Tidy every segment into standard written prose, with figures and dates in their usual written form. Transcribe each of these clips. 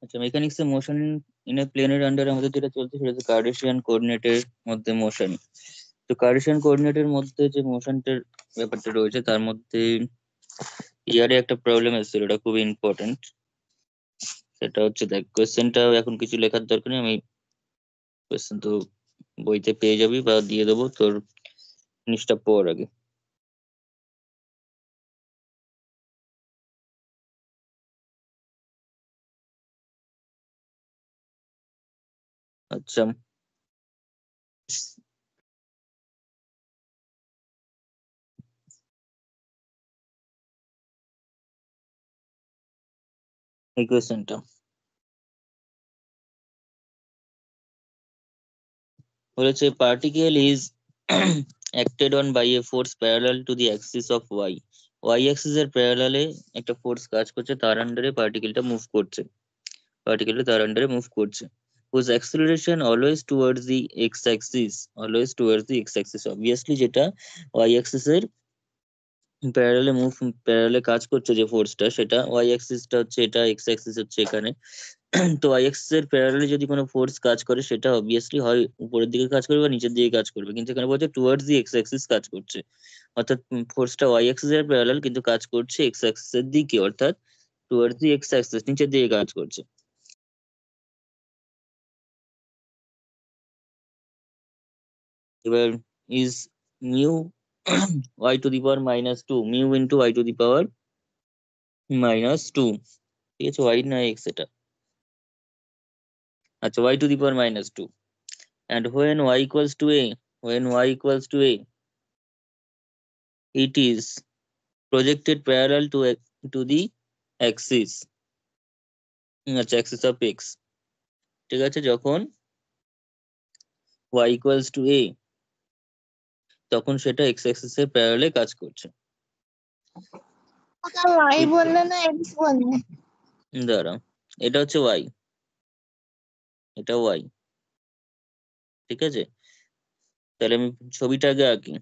আচ্ছা, mechanics A motion in a প্লেনের আন্ডারে আমাদের যেটা চলছে সেটা হচ্ছে কার্টেসিয়ান কোঅর্ডিনেটের মধ্যে মোশন। তো কার্টেসিয়ান কোঅর্ডিনেটের মধ্যে যে মোশনটার ব্যাপারটা রয়েছে তার মধ্যে ইয়ারে একটা প্রবলেম এসেছিল, এটা খুবই ইম্পর্টেন্ট। সেটা হচ্ছে দেখ, কোয়েশ্চেনটা এখন কিছু লেখার দরকার নেই, আমি কোয়েশ্চেন তো বইতে পেয়ে যাবি বা দিয়ে দেবো, তোর জিনিসটা পড় আগে। আচ্ছা, এই কোয়েশ্চেনটা বলেছে particle is acted on by a force parallel to the axis of y. Y axis এর প্যারালালে একটা ফোর্স কাজ করছে, তার আন্ডারে পার্টিকেলটা মুভ করছে, পার্টিকেলটা তার আন্ডারে মুভ করছে। whose acceleration always towards the x axis, always towards the x axis, obviously যেটা y axis এর প্যারালালে কাজ করছে যে ফোর্সটা, সেটা ওয়াই অ্যাক্সিসটা হচ্ছে এটা, এক্স অ্যাক্সিস হচ্ছে এখানে। তো ওয়াই অ্যাক্সিস এর প্যারালালে যদি কোনো ফোর্স কাজ করে সেটা অবভিয়াসলি হয় উপরের দিকে কাজ করবে বা নিচের দিকে কাজ করবে, কিন্তু এখানে বলছে টুয়ার্ডস দি এক্স অ্যাক্সিস কাজ করছে, অর্থাৎ ফোর্সটা ওয়াই অ্যাক্সিস এর প্যারালাল কিন্তু কাজ করছে এক্স অ্যাক্সিস এর দিকে, অর্থাৎ টুয়ার্ডস দি এক্স অ্যাক্সিস, নিচের দিকে কাজ করছে। এবার is mu y to the power minus two, mu into y to the power minus two, ঠিক আছে, ওয়াই না এক্স এটা, আচ্ছা y to the power minus two. And when y equals to a, when y equals to a, it is projected parallel to the axis, আচ্ছা axis of x, ঠিক আছে, যখন y equals to a তখন সেটা x axis এর প্যারালালে কাজ করছে। y বললে না x বললে? দাঁড়া, এটা হচ্ছে y, এটা y, ঠিক আছে, তাহলে আমি ছবিটা আগে আঁকি।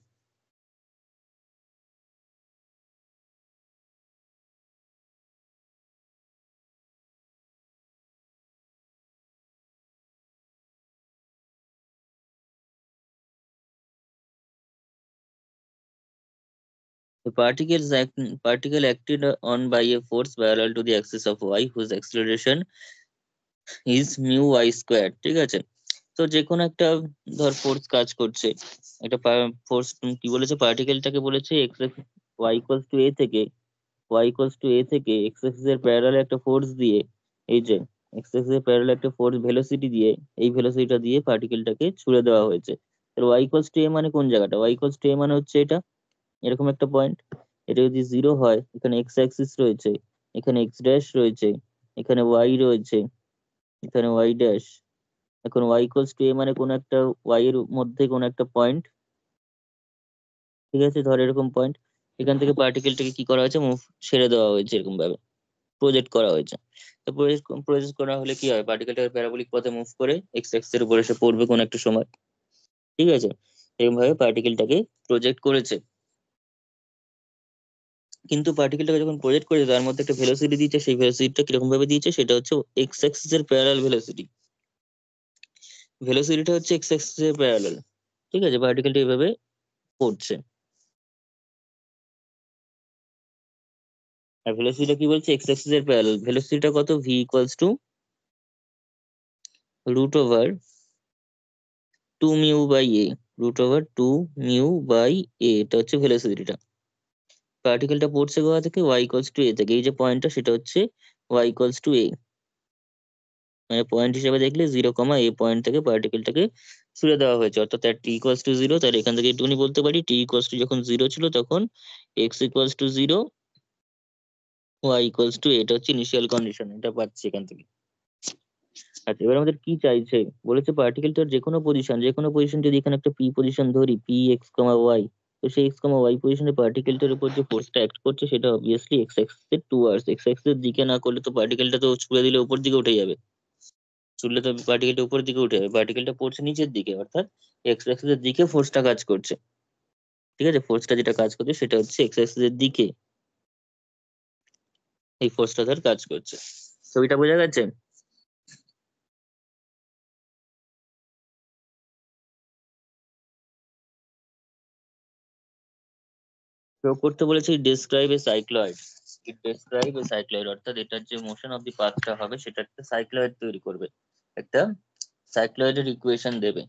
The particle acted on by a force parallel to the axis of y whose acceleration is mu y square, ঠিক আছে। তো যে কোনো একটা ধর ফোর্স কাজ করছে, একটা ফোর্স কি বলেছে, পার্টিকেলটাকে বলেছে এক্স ওয়াই ইকুয়ালস টু এ থেকে, এক্স এক্সিস এর প্যারালাল একটা ফোর্স দিয়ে, এই যে এক্স এক্সিস এর প্যারালাল একটা ফোর্স ভেলোসিটি দিয়ে, এই ভেলোসিটিটা দিয়ে পার্টিকেলটাকে ছুড়ে দেওয়া হয়েছে। ওয়াই ইকুয়ালস টু এ মানে কোন জায়গাটা, ওয়াই ইকুয়ালস টু এ মানে হচ্ছে এটা, এরকম একটা পয়েন্ট। এটা যদি জিরো হয়, এখানে এক্স অ্যাক্সিস রয়েছে, এখানে এক্স ড্যাশ রয়েছে, এখানে ওয়াই রয়েছে, এখানে ওয়াই ড্যাশ। এখন ওয়াই ইকুয়ালস টু এ মানে কোন একটা ওয়াই এর মধ্যে কোন একটা পয়েন্ট, ঠিক আছে, ধর এরকম পয়েন্ট, এখান থেকে পার্টিকেলটাকে কি করা হয়েছে, মুভ ছেড়ে দেওয়া হয়েছে, এরকম ভাবে প্রজেক্ট করা হয়েছে। তো প্রজেক্ট করা হলে কি হয়, পার্টিকেলটাকে প্যারাবোলিক পথে মুভ করে এক্স অ্যাক্সিস এর উপর এসে পড়বে কোন একটা সময়, ঠিক আছে, এরকম ভাবে পার্টিকেলটাকে প্রজেক্ট করেছে। কিন্তু পার্টিকেলটাকে যখন প্রজেক্ট করেছে তার মধ্যে একটা ভেলোসিটি দিয়েছে, সেই ভেলোসিটিটা কিরকম ভাবে দিয়েছে, সেটা হচ্ছে এক্স অ্যাক্সিস এর প্যারালাল ভেলোসিটি, ভেলোসিটিটা হচ্ছে এক্স অ্যাক্সিস এর প্যারালাল, ঠিক আছে, পার্টিকেলটা এইভাবে পড়ছে। আর ভেলোসিটিটা কি বলছে, এক্স অ্যাক্সিস এর প্যারালাল, ভেলোসিটিটা কত, v equals to root over two mu by a, root over two mu by a, এটা হচ্ছে ভেলোসিটিটা। পার্টিকেলটা পড়ছে কোথা থেকে, ওয়াই ইকুয়ালস টু এ থেকে, এই যে পয়েন্টটা সেটা হচ্ছে ওয়াই ইকুয়ালস টু এ, মানে পয়েন্ট হিসেবে দেখলে জিরো কমা এ পয়েন্ট থেকে পার্টিকেলটাকে ছুড়ে দেওয়া হয়েছে, অর্থাৎ তার টি ইকুয়ালস টু জিরো, তাহলে এখান থেকে একটুখানি বলতে পারি টি ইকুয়ালস টু যখন জিরো ছিল তখন x equals to zero, y equals to, এটা হচ্ছে ইনিশিয়াল কন্ডিশন, এটা পাচ্ছি এখান থেকে। আচ্ছা, এবার আমাদের কি চাইছে, বলেছে পার্টিকেলটার যে কোনো পজিশন যদি এখানে একটা পি পজিশন ধরি, পি এক্স কমা ওয়াই, তো সেই এক্স কমা ওয়াই পজিশনে পার্টিকেলটার উপর যে ফোর্সটা অ্যাক্ট করছে সেটা অবভিয়াসলি এক্স অ্যাক্সিসের টুয়ার্ডস, এক্স অ্যাক্সিসের দিকে না করলে তো পার্টিকেলটা তো ছুড়ে দিলে উপর দিকে উঠে যাবে, ছুড়লে তো পার্টিকেলটা উপরের দিকে উঠে যাবে, পার্টিকেলটা পড়ছে নিচের দিকে, অর্থাৎ এক্স অ্যাক্সিসের দিকে ফোর্সটা কাজ করছে, ঠিক আছে, ফোর্সটা যেটা কাজ করছে সেটা হচ্ছে এক্স অ্যাক্সিসের দিকে, এই ফোর্সটা ধর কাজ করছে। ছবিটা বোঝা গেছে? শো করতে বলেছি describe a cycloid. Describe a cycloid অর্থাৎ এটার যে মোশন অফ দি পাথটা হবে সেটা একটা সাইক্লয়েড তৈরি করবে, একটা সাইক্লয়েডের ইকুয়েশন দেবে।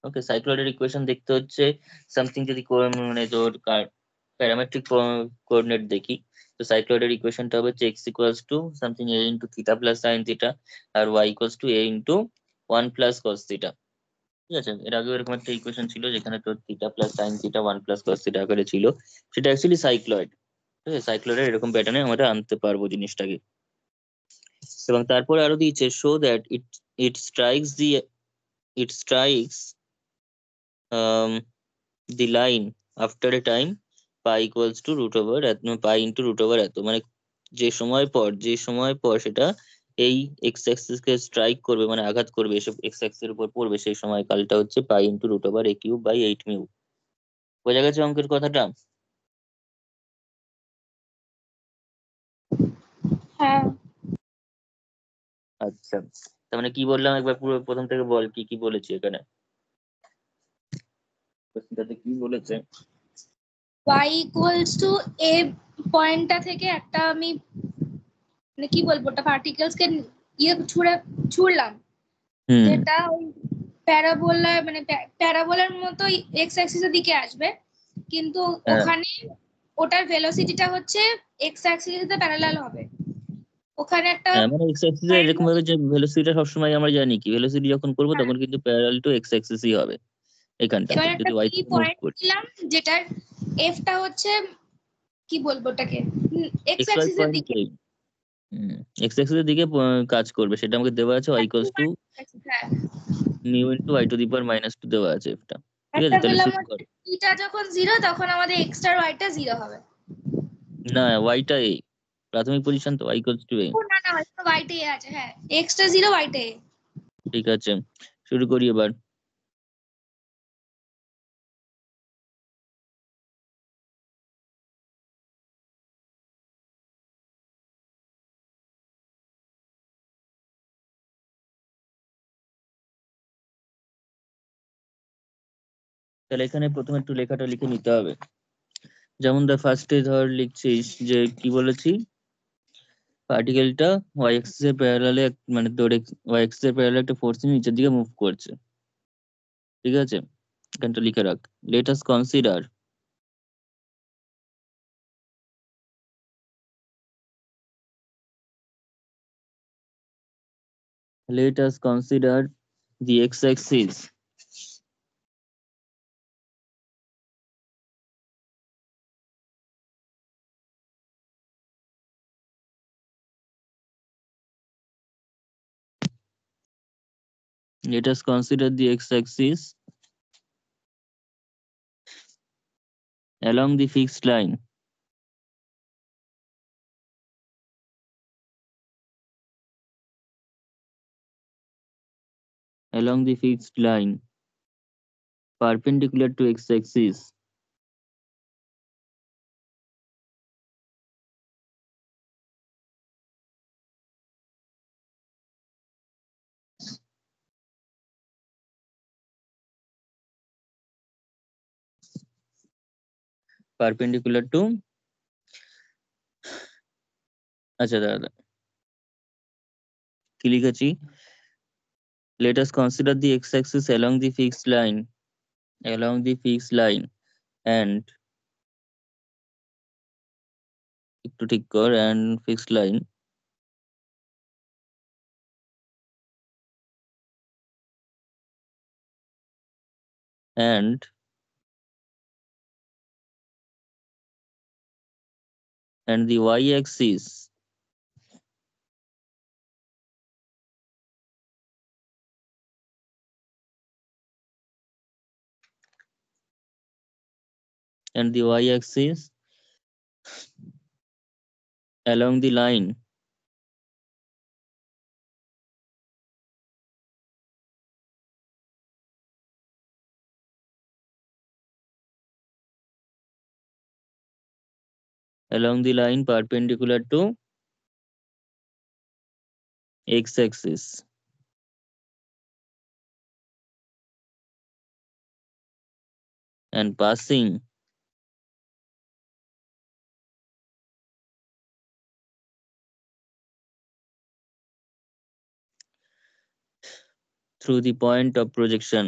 ওকে, সাইক্লয়েডের ইকুয়েশন দেখতে হচ্ছে সামথিং যদি মানে তোর প্যারামেট্রিক কোঅর্ডিনেট দেখি, তো সাইক্লয়েডের ইকুয়েশনটা হবে x equals to something a into theta plus sine theta আর y equals to a into one plus cos theta. ঠিক আছে, এর আগেও এরকম একটা ইকুয়েশন ছিল যেখানে তোর theta plus sine theta one plus cos theta আকারে ছিল, সেটা অ্যাকচুয়ালি সাইক্লয়েড। ঠিক আছে, সাইক্লয়েডের এরকম প্যাটার্নে আমরা আনতে পারবো জিনিসটাকে। এবং তারপরে আরো দিয়েছে show that it strikes the it strikes the line after a time pi equals to root over pi into root over এত, মানে যে সময় পর সেটা এই এক্স অ্যাক্সিস কে স্ট্রাইক করবে, মানে আঘাত করবে, এসব এক্স অ্যাক্সিস এর উপর পড়বে, সেই সময়কালটা হচ্ছে pi into root over a cube by 8 mu. বোঝা গেছে অঙ্কের কথাটা? হ্যাঁ, আচ্ছা, তার মানে কি বললাম একবার পুরো প্রথম থেকে বল, কি কি বলেছি এখানে, কোশ্চেনটাতে কি বলেছে? y ইকুয়ালস টু এ পয়েন্টটা থেকে একটা আমি মানে কি বলবো ওটা পার্টিকেলস কে ছুড়লাম, হুম। যেটা ওই প্যারাবোলা মানে প্যারাবোলার মতো এক্স অ্যাক্সিসের দিকে আসবে, কিন্তু হ্যাঁ, ওখানে ওটার ভেলোসিটিটা হচ্ছে এক্স অ্যাক্সিসের সাথে প্যারালাল হবে। ওখানে একটা হ্যাঁ, মানে এক্স অ্যাক্সিস পয়েন্ট এরকম ভাবে যে ভেলোসিটিটা সবসময় আমরা জানি কি ভেলোসিটি যখন করবো হ্যাঁ, তখন কিন্তু প্যারালাল টু এক্স অ্যাক্সিসই হবে এখানটাতে, এবার একটা যদি ওয়াই পি থেকে মুভ পয়েন্ট করি। দিলাম, যেটার এফটা হচ্ছে কি বলবো ওটাকে এক্স এক্স ওয়াই অ্যাক্সিসের পয়েন্ট দিকে। এক্স অ্যাক্সিসের দিকে কাজ করবে, সেটা আমাকে দেওয়া আছে ওয়াই ইকুয়ালস টু হ্যাঁ, mu into i to the power minus two দেওয়া আছে এটা। ঠিক একটা আছে, তাহলে পেলাম শুরু কর। হচ্ছে টিটা যখন জিরো তখন আমাদের এক্স আর ওয়াইটা জিরো হবে। না, ওয়াইটা এ, প্রাথমিক পজিশন তো ওয়াই ইকুয়ালস টু এ। ও না না, ওয়াইটা এ আছে, হ্যাঁ এক্সটা জিরো ওয়াইটা এ। ঠিক আছে, শুরু করি এবার। তাহলে এখানে প্রথমে একটু লেখাটা লিখে নিতে হবে। যেমন ফার্স্টে ধর লিখছিস যে কি বলেছি, পার্টিকেলটা ওয়াই অ্যাক্সিস এর প্যারালালে মানে তোর ওয়াই অ্যাক্সিস এর প্যারালালে একটা ফোর্স নিচের দিকে মুভ করছে। ঠিক আছে, এখানটা লিখে রাখ। Let us consider let us consider the x-axis let us consider the x-axis along the fixed line along the fixed line perpendicular to x-axis perpendicular to, আচ্ছা দাদা কি লিখেছি, let us consider the x-axis along the fixed line and একটু ঠিক কর and fixed line and the y-axis and the y-axis along the line perpendicular to x-axis and passing through the point of projection.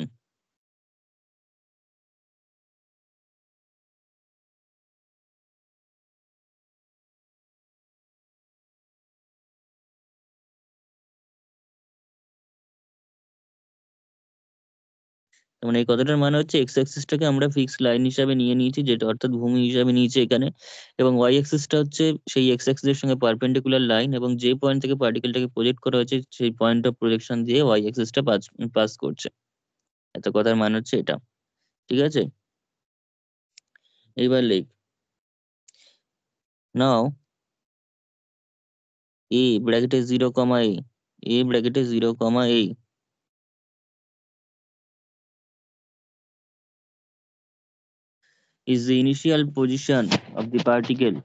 মানে এই কথাটার মানে হচ্ছে x অ্যাক্সিসটাকে আমরা fix line হিসাবে নিয়ে নিয়েছি, যেটা অর্থাৎ ভূমি হিসাবে নিয়েছি এখানে, এবং ওয়াই অ্যাক্সিসটা হচ্ছে সেই এক্স অ্যাক্সিসের সঙ্গে পারপেন্ডিকুলার লাইন, এবং যে পয়েন্ট থেকে পার্টিকেলটাকে প্রজেক্ট করা হয়েছে সেই পয়েন্ট অফ প্রজেকশন দিয়ে ওয়াই অ্যাক্সিসটা পাস করছে। এত কথার মানে হচ্ছে এটা। ঠিক আছে, এইবার লিখ নাও এ ব্র্যাকেটে 0, এ ব্র্যাকেটে 0, is the initial position of the particle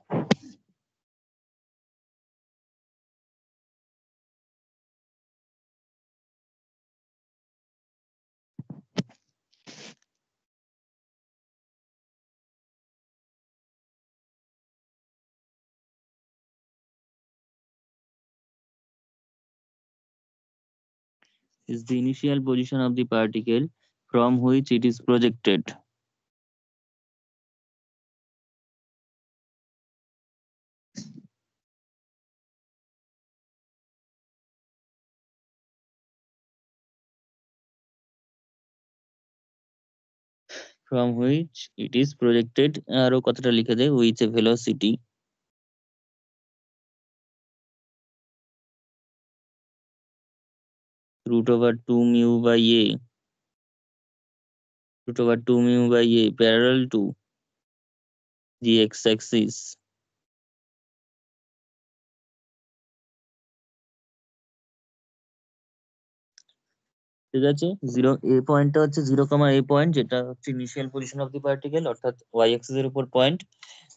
is the initial position of the particle from which it is projected. From which it is projected আরো কথাটা লিখে দে, with a velocity root over 2 mu by a, root over 2 mu by a parallel to the x-axis. ঠিক আছে, zero এ পয়েন্টটা হচ্ছে 0, a point, যেটা হচ্ছে initial position of the particle, অর্থাৎ ওয়াই অ্যাক্সিস এর উপর পয়েন্ট,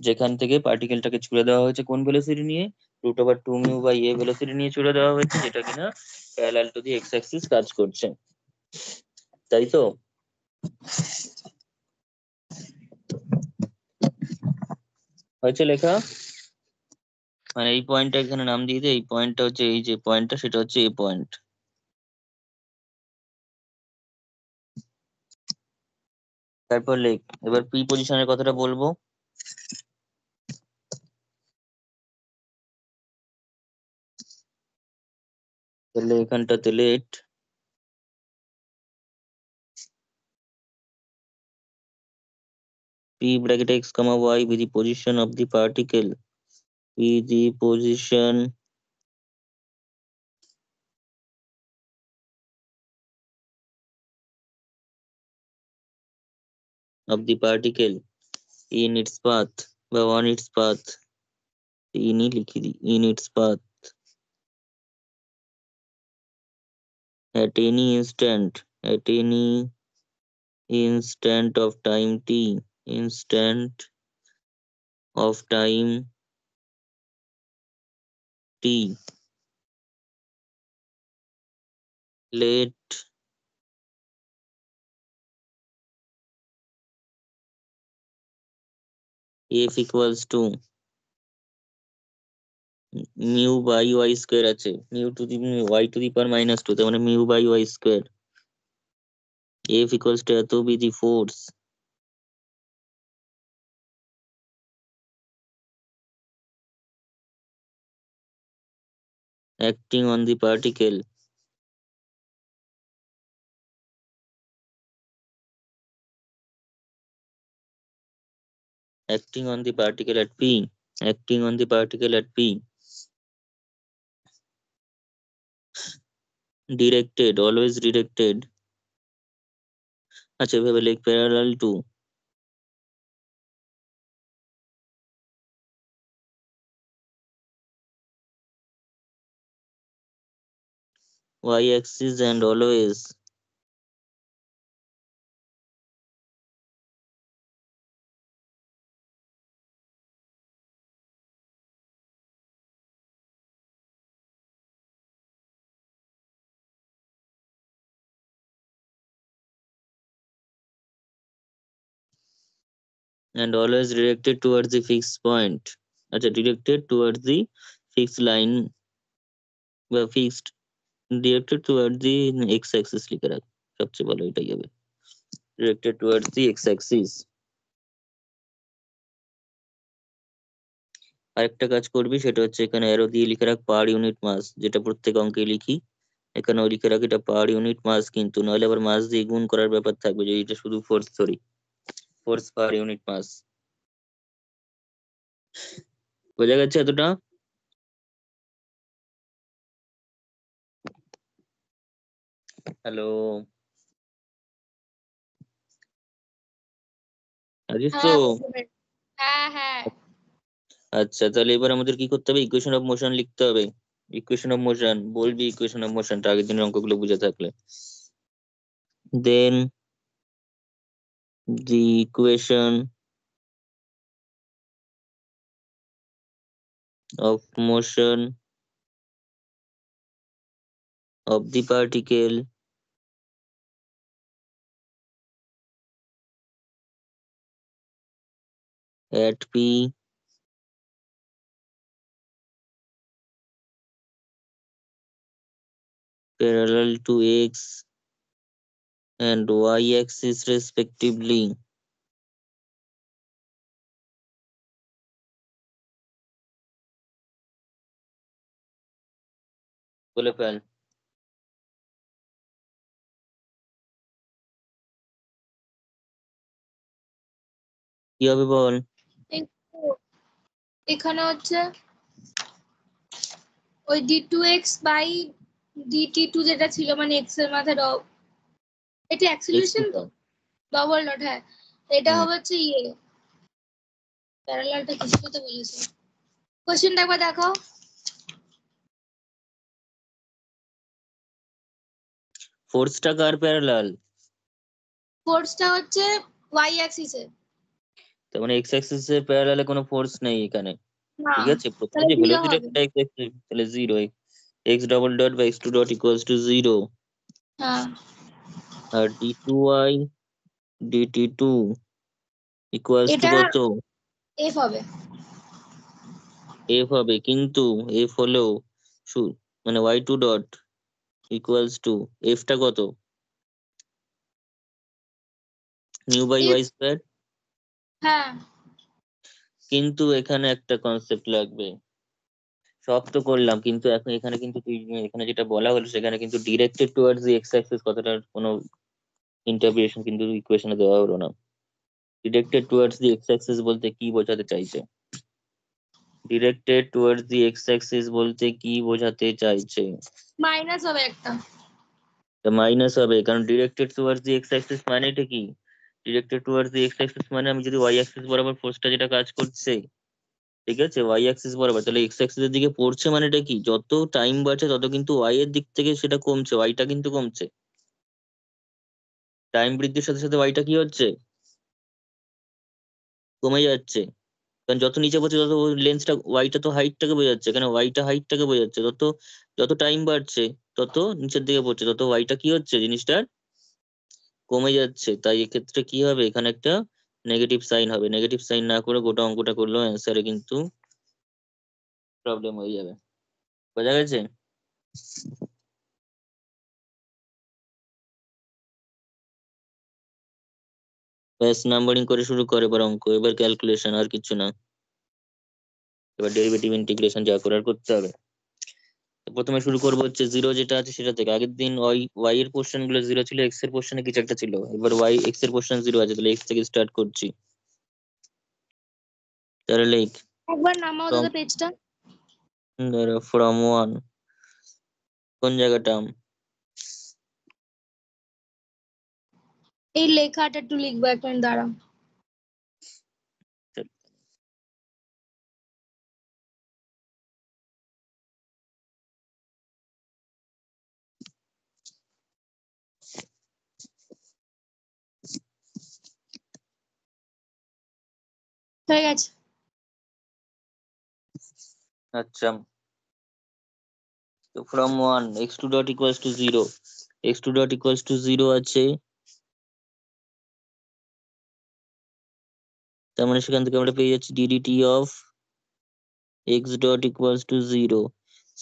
যেখান থেকে পার্টিকেলটাকে ছুড়ে দেওয়া হয়েছে কোন ভেলোসিটি নিয়ে, root over 2 mu by a velocity নিয়ে ছুড়ে দেওয়া হয়েছে, যেটা কিনা parallel to the x axis কাজ করছে। তাই তো? হয়েছে লেখা? মানে এই পয়েন্টটা এখানে নাম দিয়ে দে, এই পয়েন্টটা হচ্ছে, এই যে পয়েন্টটা সেটা হচ্ছে এ পয়েন্ট। তারপর লেখ, এবার পি পজিশনের কথাটা বলবো। তাহলে এখানটাতে late p bracket x comma y with the position of the particle, with the position of the particle in its path বা on its path, ইনি লিখে দিই, in its path at any instant, at any instant of time t, instant of time t, let f equals to mu by y square আছে, mu to the y to the power -2, তার মানে mu by y square, f equals to এত be the force acting on the particle, acting on the particle at p, acting on the particle at p, directed, always directed, আচ্ছা এভাবে লিখ, parallel to y axis and always directed towards the fixed point, আচ্ছা directed towards the fixed line বা fixed directed toward দি x Axis লিখে রাখ, সবচেয়ে ভালো এটাই হবে, ডিরেক্টেড টুয়ার্ড দি এক্স অ্যাক্সিস। আরেকটা কাজ করবি, সেটা হচ্ছে এখানে অ্যারো দিয়ে লিখে রাখ পার ইউনিট মাস, যেটা প্রত্যেক অঙ্কে লিখি, এখানেও লিখে রাখ এটা পার ইউনিট মাস, কিন্তু নইলে আবার মাস দিয়ে গুণ করার ব্যাপার থাকবে, যে এটা শুধু force, sorry force per unit mass. বোঝা গেছে এতটা? হ্যালো আজিজ তো? হ্যাঁ বুঝতে পেরেছি। হ্যাঁ হ্যাঁ। আচ্ছা, তাহলে এবার আমাদের কি করতে হবে, ইকুয়েশন অফ মোশন লিখতে হবে। ইকুয়েশন অফ মোশন বলবি, ইকুয়েশন অফ মোশনটা আগের দিনের অঙ্কগুলো বুঝে থাকলে। দেন the equation of motion of the particle at P parallel to X and Y axis respectively বলে ফেল। কি হবে বল? এখানে হচ্ছে ওই d2x বাই dt2 যেটা ছিল, মানে x এর মাথায় এটা X অ্যাক্সিলারেশন তো, ডবল নট, হ্যাঁ এটা হুম হবে হচ্ছে ইয়ে, প্যারালালটা কিছু তো বলেছে। কোশ্চেনটা একবার দেখাও। ফোর্সটা কার প্যারালাল? ফোর্সটা হচ্ছে y অ্যাক্সিসে। তার মানে এক্স অ্যাক্সিস এর প্যারালালে কোনো ফোর্স নেই এখানে, না, ঠিক আছে? প্রথমে তাহলে যে জিরো ভেলোসিটি হবে। এক্স অ্যাক্সিস, তাহলে জিরো, এক্স ডবল ডট বা x two dot equals to zero. হ্যাঁ আর d two y dt two equals to এটা কত? f হবে। এফ হবে, কিন্তু এফ হলেও মানে y two dot equals to এফটা কত? Mu by f, y square. হ্যাঁ কিন্তু এখানে একটা কনসেপ্ট লাগবে, সব তো করলাম, কিন্তু এখন এখানে কিন্তু তুই এখানে যেটা বলা হলো সেখানে কিন্তু directed towards the x Axis কথাটার কোনো ইন্টারপ্রিটেশন কিন্তু ইকুয়েশনে দেওয়া হলো না। Directed towards the x Axis বলতে কি বোঝাতে চাইছে? Directed towards the x Axis বলতে কি বোঝাতে চাইছে? মাইনাস হবে একটা। মাইনাস হবে, কারণ directed towards the x Axis মানেটা কি? Directed towards the x Axis মানে আমি যদি ওয়াই অ্যাক্সিস বরাবর ফোর্সটা যেটা কাজ করছে, ঠিক আছে, ওয়াই অ্যাক্সিস বরাবর, তাহলে এক্স অ্যাক্সিস এর দিকে পড়ছে মানেটা কি? যত টাইম বাড়ছে তত কিন্তু ওয়াই এর দিক থেকে সেটা কমছে, ওয়াইটা কিন্তু কমছে। টাইম বৃদ্ধির সাথে সাথে ওয়াইটা কি হচ্ছে? কমে যাচ্ছে। কারণ যত নিচে পড়ছে তত লেন্সটা, ওয়াইটা তো হাইটটাকে বোঝাচ্ছে, এখানে ওয়াইটা হাইটটাকে বোঝাচ্ছে, তত যত টাইম বাড়ছে তত নিচের দিকে পড়ছে, তত ওয়াইটা কি হচ্ছে, জিনিসটার কমে যাচ্ছে। তাই এক্ষেত্রে কি হবে, এখানে একটা নেগেটিভ সাইন হবে, নেগেটিভ সাইন না করে গোটা অঙ্কটা করলেও অ্যান্সারে কিন্তু প্রবলেম হয়ে যাবে। বোঝা গেছে? ব্যাস, নাম্বারিং করে শুরু করে এবার অঙ্ক, এবার ক্যালকুলেশন, আর কিছু না। এবার ডেরিভেটিভ ইন্টিগ্রেশন যা করার করতে হবে। তো প্রথমে শুরু করবো হচ্ছে জিরো যেটা আছে সেটা থেকে। আগের দিন ওয়াই ওয়াই এর পোর্শন গুলো জিরো ছিল, এক্স এর পোর্শনে কিছু একটা ছিল, এবার ওয়াই এক্স এর পোর্শন জিরো আছে, তাহলে এক্স থেকে স্টার্ট করছি। তাহলে লাইক একবার নামাও ফ্রম, দাদা পেজটা। ফ্রম ওয়ান, কোন জায়গাটা? এই লেখাটা একটু লিখবো, এক মিনিট দাঁড়াও। হয়ে গেছে। আচ্ছা, তো from one x two dot equals to zero, x two dot equals to zero আছে, তার মানে সেখান থেকে আমরা পেয়ে যাচ্ছি d d t of x dot equals to zero.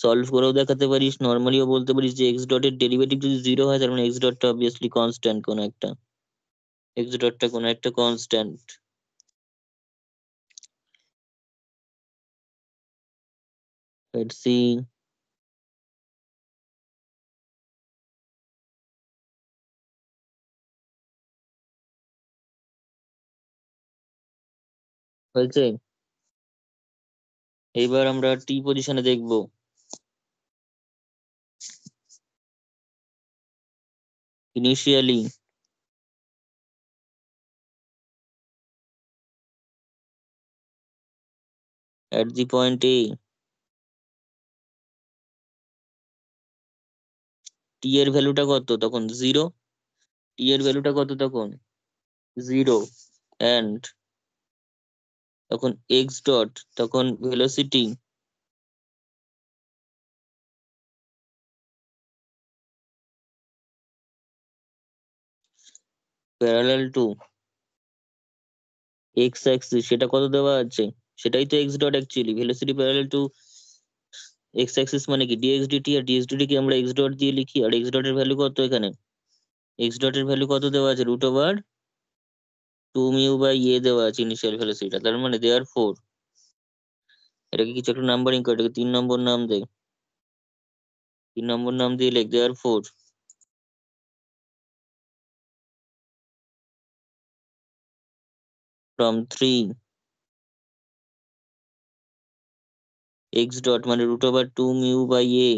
Solve করেও দেখাতে পারিস, নর্মালিও বলতে পারিস যে এক্স ডটের ডেরিভেটিভ যদি জিরো হয় তার মানে এক্স ডটটা অবভিয়াসলি কনস্ট্যান্ট, কোনো একটা এক্স ডটটা কোনো একটা কনস্ট্যান্ট। Let's see. হয়েছে। এইবার আমরা টি পজিশনে দেখব। Initially at the point A, টি এর ভ্যালুটা কত তখন? জিরো। টি এর ভ্যালুটা কত তখন? জিরো। অ্যান্ড তখন এক্স ডট তখন velocity parallel to x Axis, সেটা কত দেওয়া আছে? সেটাই তো x dot actually, velocity parallel to x Axis মানে কি ডিএক্স ডিটি, আর ডিএক্স ডিটি কে আমরা এক্স ডট দিয়ে লিখি, আর এক্স ডটের ভ্যালু কত এখানে? এক্স ডটের ভ্যালু কত দেওয়া আছে? Root over two mu by a দেওয়া আছে ইনিশিয়াল ভেলোসিটিটা, তার মানে দেয়ার ফোর, এটাকে কিছু একটা নাম্বারিং করে, এটাকে 3 নম্বর নাম দে। 3 নম্বর নাম দিয়ে লিখ therefore from three x dot মানে root over two mu by a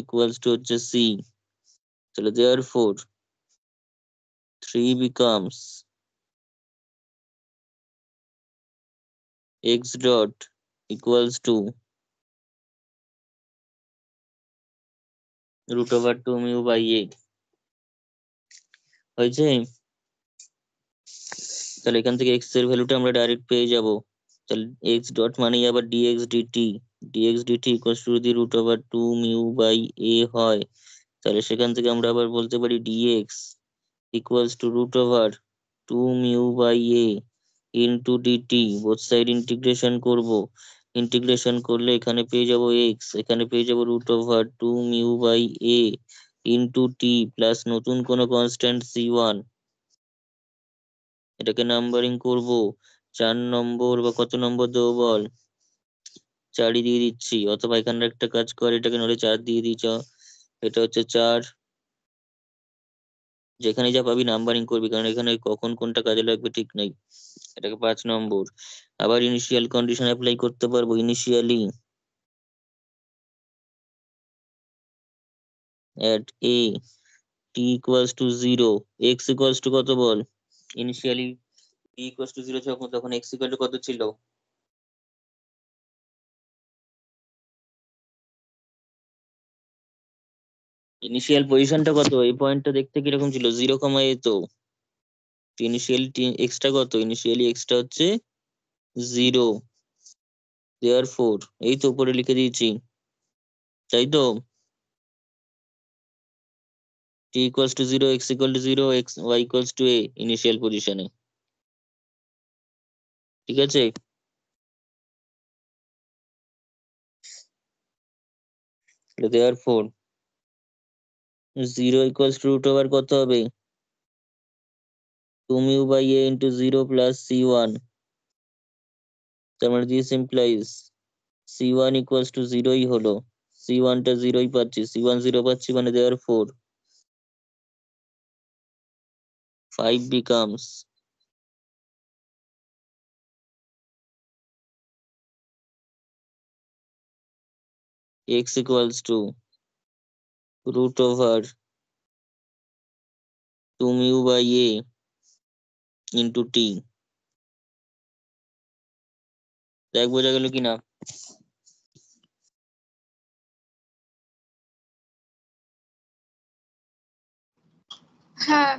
equals to হচ্ছে সি, তাহলে therefore three becomes x dot equals to root over two mu by a. হয়েছে। তাহলে এখান থেকে এক্স এর ভ্যালুটা আমরা ডাইরেক্ট পেয়ে যাব। তাহলে এক্স ডট মানেই আবার dx dt, dx dt equals to যদি root over two mu by a হয়, তাহলে সেখান থেকে আমরা আবার বলতে পারি dx equals to root over two mu by a into dt, both side integration করব। ইন্টিগ্রেশন করলে এখানে পেয়ে যাব এক্স, এখানে পেয়ে যাব root over two mu by a into t plus নতুন কোনো কনস্ট্যান্ট সি 1। এটাকে নাম্বারিং করব 4 নম্বর, বা কত নম্বর দেবো বল? 4ই দিয়ে দিচ্ছি, অথবা এখানে একটা কাজ কর, এটাকে নলে 4 দিয়ে দিচ্ছ, এটা হচ্ছে 4। যেখানে যা পাবি নাম্বারিং করবি, কারণ এখানে কখন কোনটা কাজে লাগবে ঠিক নেই। এটাকে 5 নম্বর। আবার ইনিশিয়াল কন্ডিশন অ্যাপ্লাই করতে পারবো। Initially at a t equals to 0, x equals to কত বল? ইনিশিয়ালি t equals to 0 যখন, তখন x equal to কত ছিল? ইনিশিয়াল পজিশনটা কত? এই পয়েন্টটা দেখতে কিরকম ছিল? 0, a তো। ইনিশিয়ালি এক্সটা কত? ইনিশিয়ালি এক্সটা হচ্ছে 0, দেয়ার ফোর, এই তো উপরে লিখে দিয়েছি, তাই তো। t equals to 0, x equal to 0, x y equals to a initial পজিশনে, ঠিক আছে। Therefore 0 equals to root over কত হবে? Two mu by a into 0 plus c 1, তার মানে this implies c 1 equals to 0ই হলো। c 1টা 0ই পাচ্ছি, c 1 0 পাচ্ছি, মানে therefore 5 becomes x equals to root over two mu by a into t. দেখ বোঝা গেল কিনা? হ্যাঁ।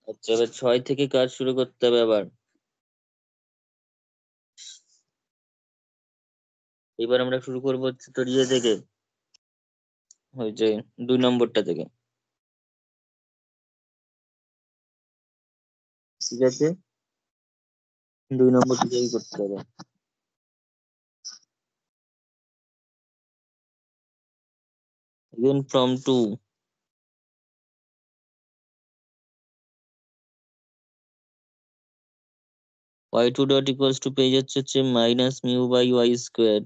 আচ্ছা, এবার 6 থেকে কাজ শুরু করতে হবে আবার। এবার আমরা শুরু করবো হচ্ছে তোর ইয়ে থেকে, হয়েছে 2 নম্বরটা থেকে, ঠিক আছে। 2 নম্বর থেকেই করতে হবে। again from 2, y2 dot equals to পেয়ে যাচ্ছে হচ্ছে minus mu by y square,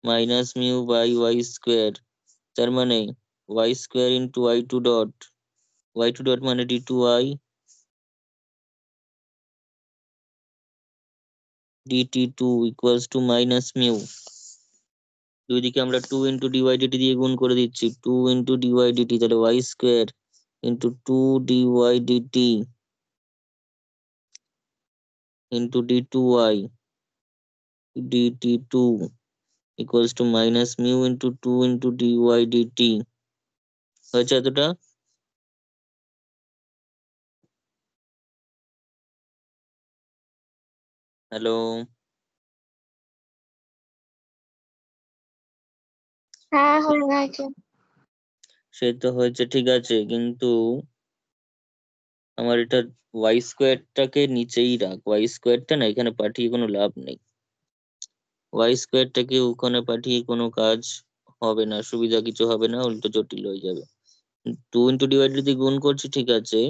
minus mu by y square, তার মানে y square into y two dot মানে d2y dt2 equals to minus mu, দুই দিকে আমরা 2 ইন্টু ডিওয়াই ডিটি দিয়ে গুণ করে দিচ্ছি, 2 ইন্টু ডিওয়াই ডিটি, তাহলে y square into 2 dy DT into d2y dt2 equals to minus mu into 2 into dy DT. হয়েছে এতটা? হ্যালো, হ্যাঁ হয়ে গেছে। সে তো হয়েছে ঠিক আছে, কিন্তু আমার এটা ওয়াই স্কোয়ারটাকে নিচেই রাখ, ওয়াই স্কোয়ারটা না এখানে পাঠিয়ে কোনো লাভ নেই, ওয়াই স্কোয়ারটাকে ওখানে পাঠিয়ে কোনো কাজ হবে না, সুবিধা কিছু হবে না, উল্টো জটিল হয়ে যাবে। 2 ইন্টু ডিভাইডেড দিয়ে গুণ করছি ঠিক আছে,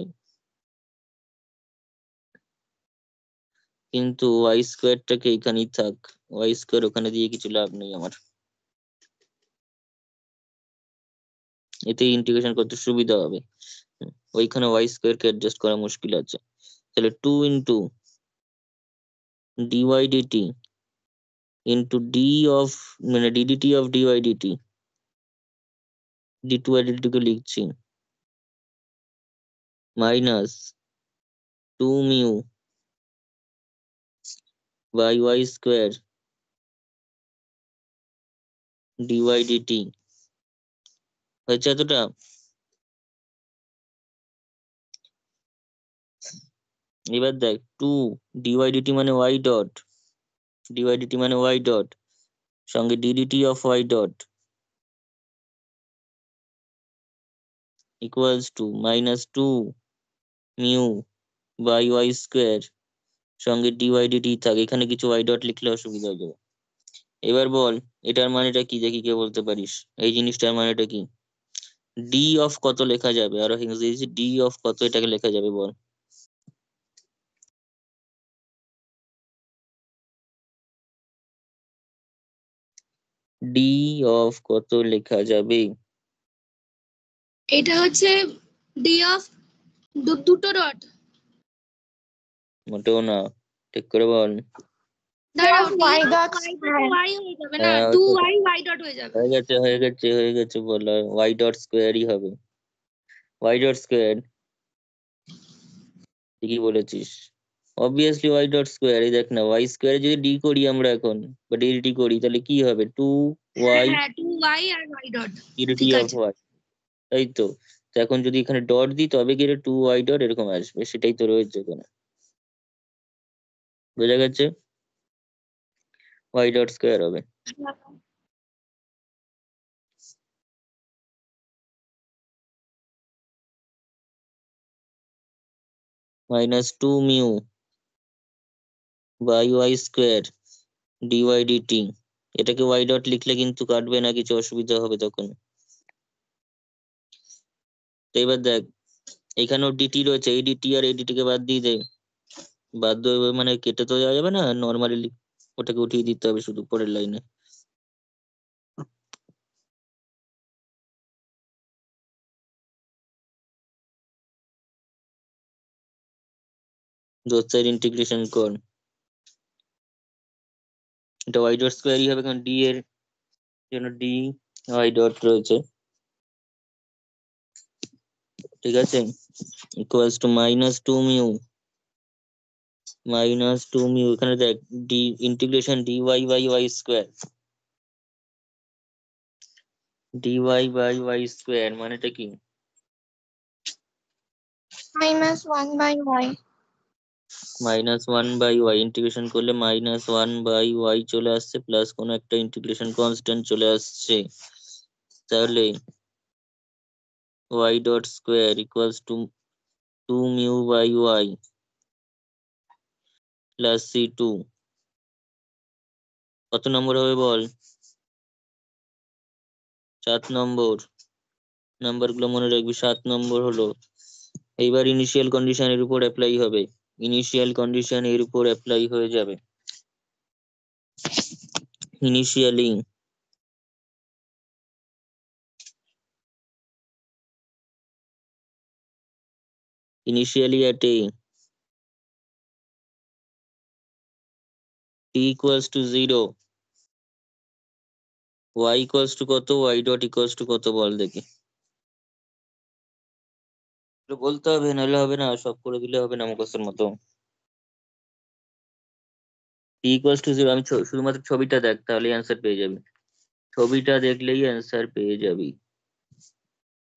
কিন্তু ওয়াই স্কোয়ারটাকে এখানেই থাক, ওয়াই স্কোয়ার ওখানে দিয়ে কিছু লাভ নেই আমার, এতে ইন্টিগ্রেশন করতে সুবিধা হবে। ওইখানে ওয়াই স্কোয়ারকে অ্যাডজাস্ট করা মুশকিল আছে। তাহলে 2 into dy DT into d of মানে d dt of dy dt, d two y dt কে লিখছি minus 2 mu by y square dy DT. হয়েছে এতটা? এবার দেখ 2 ডিওয়াই ডিটি মানে ওয়াই ডট, ডিওয়াই ডিটি মানে ওয়াই ডট, সঙ্গে d dt of y dot equals to minus 2 mu by y square, সঙ্গে ডিওয়াই ডিটি থাকে, এখানে কিছু ওয়াই ডট লিখলে অসুবিধা হয়ে যাবে। এবার বল এটার মানেটা কি, দেখি কে বলতে পারিস, এই জিনিসটার মানেটা কি? ডি অফ কত লেখা যাবে, আরো ইংরেজি ডি অফ কত এটাকে লেখা যাবে বল? ডি অফ কত লেখা যাবে? এটা হচ্ছে ডি অফ দুটো ডট। মোটেও না, ঠিক করে বল। দাঁড়াও, y ডট y হয়ে যাবে না, হ্যাঁ 2y y ডট হয়ে যাবে। হয়ে গেছে বল, ওয়াই ডট স্কোয়ারই হবে, ওয়াই ডট স্কোয়ার, ঠিকই বলেছিস, অবভিয়াসলি ওয়াই ডট স্কোয়ার। এই দেখ না, ওয়াই স্কোয়ার যদি ডি করি আমরা এখন বা ডিডি করি তাহলে কি হবে, 2 ওয়াই হ্যাঁ 2y আর y ডট। ডিডি ঠিক অফ আছে। ওয়াই, তাই তো। তো এখন যদি এখানে ডট দিই তবে কি 2 ওয়াই ডট এরকম আসবে, সেটাই তো রয়েছে এখানে, বোঝা গেছে? ওয়াই ডট স্কোয়ার হবে minus 2 mu by y square dy d t, এটাকে ওয়াই ডট লিখলে কিন্তু কাটবে না, কিছু অসুবিধা হবে তখন। তো এবার দেখ এখানেও ডিটি রয়েছে, এই ডিটি আর এই ডিটি কে বাদ দিয়ে দে, বাধ্য হবে মানে কেটে তো যাওয়া যাবে না, নর্মালি ওটাকে উঠিয়ে দিতে হবে শুধু পরের লাইনে। দোস্ত সাইড ইন্টিগ্রেশন কর, এটা ওয়াই ডট স্কোয়ারই হবে কারণ ডি এর জন্য ডি ওয়াই ডট রয়েছে, ঠিক আছে, equals to minus two mu, এখানে দেখ d integration d y by y square, d y by y square মানেটা কি? -1/y। -1/y ইন্টিগ্রেশন করলে -1/y চলে আসছে, প্লাস কোনো একটা ইন্টিগ্রেশন কনস্ট্যান্ট চলে আসছে, তাহলে y dot square equals to 2 mu by y plus c2, কত নম্বর হবে বল? 7 নাম্বার গুলো মনে রাখবি। 7 নম্বর হলো, এইবার ইনিশিয়াল কন্ডিশন এর উপর অ্যাপ্লাই হবে, ইনিশিয়াল কন্ডিশন এর উপর অ্যাপ্লাই হয়ে যাবে। Initially at a t equals to 0, y equals to কত, y dot equals to কত বল দেখি। তো বলতে হবে, নাহলে হবে না, সব করে দিলে হবে না মুখস্থের মতো। t equals to 0, আমি শুধুমাত্র ছবিটা দেখ, তাহলে অ্যান্সার পেয়ে যাবি। ছবিটা দেখলেই অ্যান্সার পেয়ে যাবি,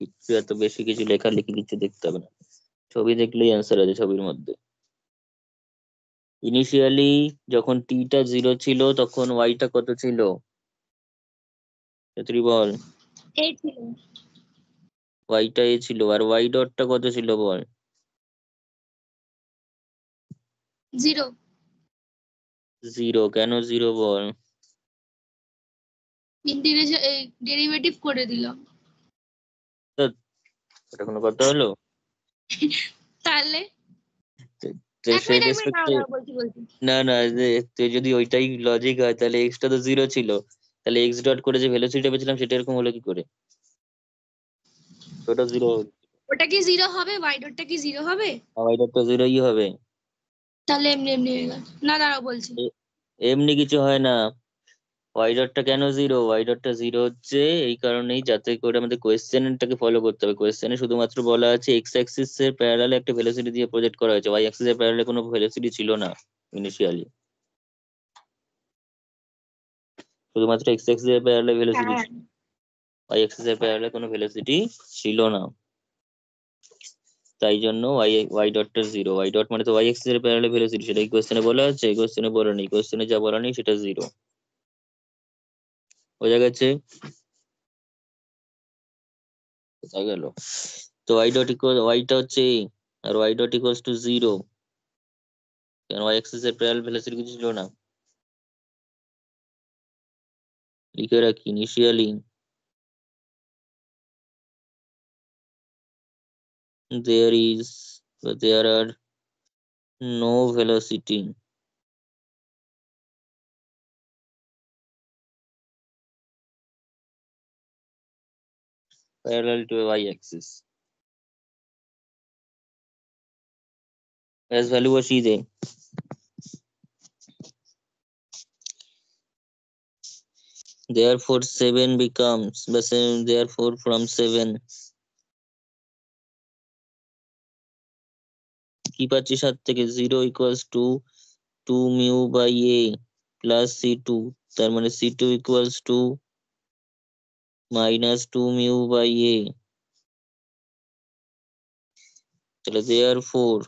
কিছু এত বেশি কিছু লেখালেখি কিছু দেখতে হবে না, ছবি দেখলেই অ্যান্সার আছে ছবির মধ্যে। ইনিশিয়ালি যখন t টা 0 ছিল তখন y টা কত ছিল, তুই বল। এই ছিল y টা a ছিল, আর y ডট টা কত ছিল বল। 0। 0, কেন 0 বল। ইন্টিগ্রেশন এই ডেরিভেটিভ করে দিলাম। ধ্যাৎ, এটা কোনো কথা হলো। তাহলে তো- তো এক সেই মিনিট রেসপেক্টে, বলছি। না না, তুই যদি ওইটাই লজিক হয় তাহলে এক্স টা তো 0 ছিল, তাহলে এক্স ডট করে যে ভেলোসিটিটা পেয়েছিলাম সেটা এরকম হলো কি করে, ওটা 0, ওটা কি 0 হবে, ওয়াই ডটটা কি 0 হবে? y ডট তো 0ই হবে। তাহলে এমনি এমনি হয়ে গেল। না দাঁড়াও বলছি। এমনি কিছু হয় না। ওয়াই ডটটা কেন 0, ওয়াই ডটটা 0 হচ্ছে এই কারণেই যাতে করে আমাদের কোয়েশ্চেনটাকে ফলো করতে হবে। কোয়েশ্চেনে শুধুমাত্র বলা আছে এক্স অ্যাক্সিস এর প্যারালালে একটা ভেলোসিটি দিয়ে প্রজেক্ট করা হয়েছে, ওয়াই অ্যাক্সিস এর প্যারালালে কোনো ভেলোসিটি ছিল না ইনিশিয়ালি, শুধুমাত্র এক্স অ্যাক্সিস এর প্যারালালে ভেলোসিটি হ্যাঁ, ছিল, ওয়াই অ্যাক্সিস এর প্যারালালে কোনো ভেলোসিটি ছিল না। তাই জন্য ওয়াই ডটটা 0, ওয়াই ডট মানে তো ওয়াই অ্যাক্সিস এর প্যারালালে ভেলোসিটি, সেটা এই কোয়েশ্চেনে বলা আছে, এই কোয়েশ্চেনে বলা নেই, কোয়েশ্চেনে যা বলা নেই সেটা 0, বোঝা গেছে। বোঝা গেল। তো ওয়াই ডট ইকুয়াল, ওয়াইটা হচ্ছে a, আর ওয়াই ডট ইকুয়ালস টু 0, কারণ ওয়াই অ্যাক্সিস এর প্যারালাল ভেলোসিটি কিছু ছিল না। লিখে রাখি initially there is there are no velocity parallel to a y-axis, as value বসিয়ে দে। Therefore 7 becomes, therefore from 7 কি পাচ্ছি 7 থেকে, 0 equals to 2 mu by a plus c2, তার মানে c2 equals to minus 2 mu by a, তাহলে therefore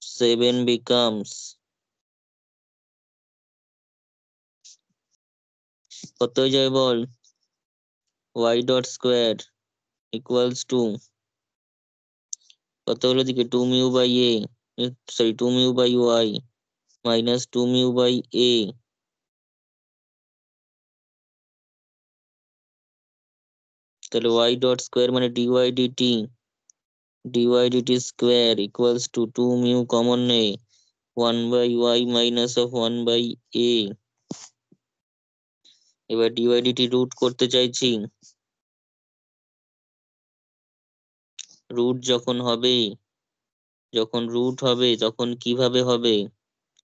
7 becomes কত হয়ে যায় বল, y dot square equals to কত হলো দিকে 2 mu by a, sorry 2 mu by y minus 2 mu by a, তাহলে y dot square মানে dy dt square equals to 2 mu common নেই, 1 by y minus of 1 by a। এবার dy dt root করতে চাইছি, root যখন হবে, যখন root হবে তখন কিভাবে হবে,